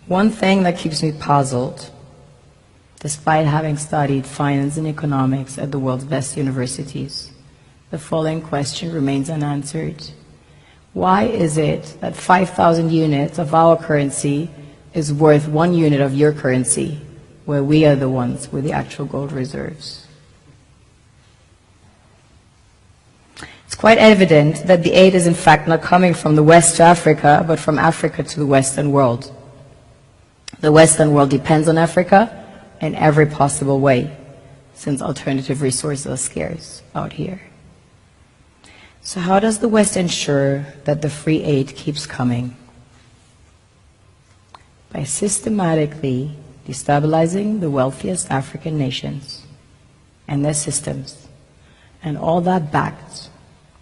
One thing that keeps me puzzled, despite having studied finance and economics at the world's best universities, the following question remains unanswered. Why is it that 5,000 units of our currency is worth 1 unit of your currency, where we are the ones with the actual gold reserves? It's quite evident that the aid is in fact not coming from the West to Africa, but from Africa to the Western world. The Western world depends on Africa in every possible way, since alternative resources are scarce out here. So how does the West ensure that the free aid keeps coming? By systematically destabilizing the wealthiest African nations and their systems, and all that backed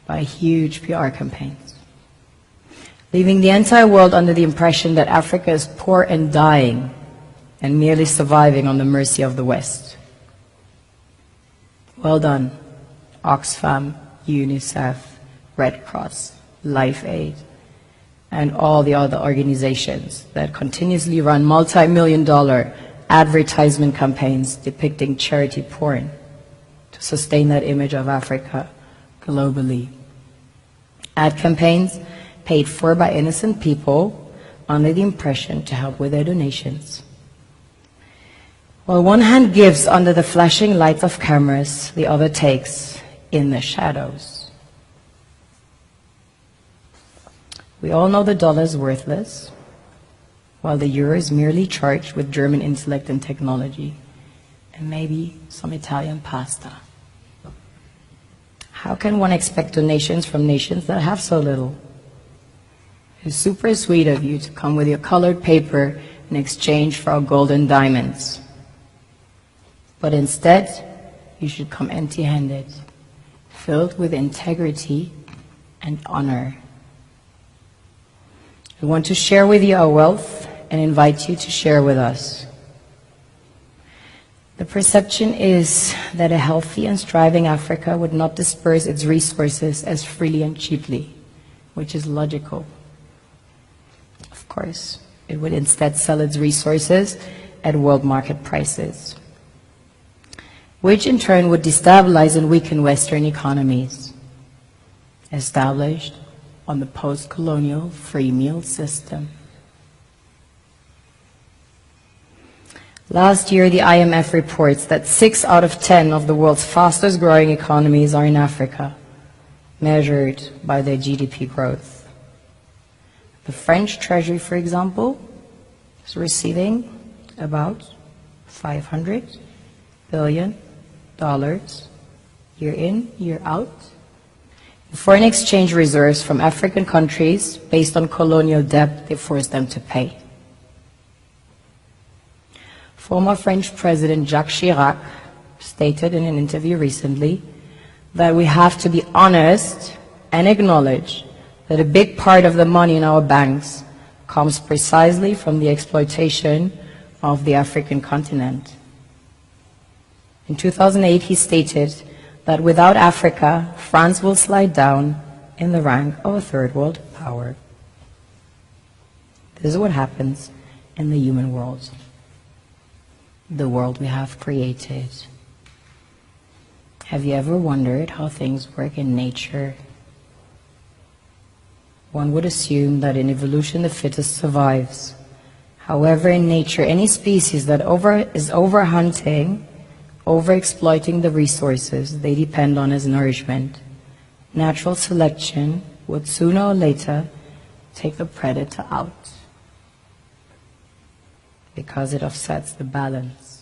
by huge PR campaigns, leaving the entire world under the impression that Africa is poor and dying and merely surviving on the mercy of the West. Well done, Oxfam, UNICEF, Red Cross, Life Aid, and all the other organizations that continuously run multi-million-dollar advertisement campaigns depicting charity porn to sustain that image of Africa globally. Ad campaigns paid for by innocent people under the impression to help with their donations. While one hand gives under the flashing lights of cameras, the other takes in the shadows. We all know the dollar is worthless, while the euro is merely charged with German intellect and technology, and maybe some Italian pasta. How can one expect donations from nations that have so little? It's super sweet of you to come with your colored paper in exchange for our gold and diamonds. But instead, you should come empty-handed, filled with integrity and honor. We want to share with you our wealth and invite you to share with us. The perception is that a healthy and striving Africa would not disperse its resources as freely and cheaply, which is logical. Of course, it would instead sell its resources at world market prices, which in turn would destabilize and weaken Western economies, established on the post-colonial free meal system. Last year, the IMF reports that 6 out of 10 of the world's fastest growing economies are in Africa, measured by their GDP growth. The French Treasury, for example, is receiving about $500 billion year in, year out, in foreign exchange reserves from African countries based on colonial debt they forced them to pay. Former French President Jacques Chirac stated in an interview recently that we have to be honest and acknowledge that a big part of the money in our banks comes precisely from the exploitation of the African continent. In 2008, he stated that without Africa, France will slide down in the rank of a third world power. This is what happens in the human world, the world we have created. Have you ever wondered how things work in nature? One would assume that in evolution the fittest survives. However, in nature, any species that is overhunting, overexploiting the resources they depend on as nourishment, natural selection would sooner or later take the predator out, because it offsets the balance.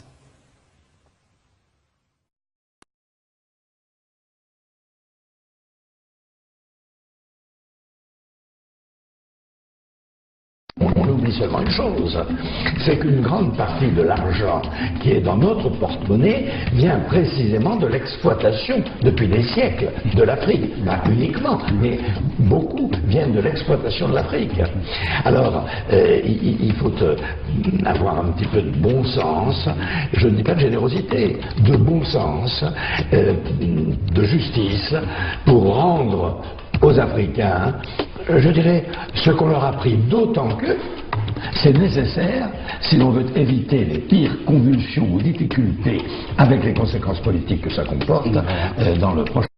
On oublie seulement une chose, c'est qu'une grande partie de l'argent qui est dans notre porte-monnaie vient précisément de l'exploitation, depuis des siècles, de l'Afrique. Pas uniquement, mais beaucoup viennent de l'exploitation de l'Afrique. Alors, il faut avoir un petit peu de bon sens, je ne dis pas de générosité, de bon sens, de justice, pour rendre aux Africains, je dirais, ce qu'on leur a pris, d'autant que C'est nécessaire si l'on veut éviter les pires convulsions ou difficultés avec les conséquences politiques que ça comporte dans le prochain.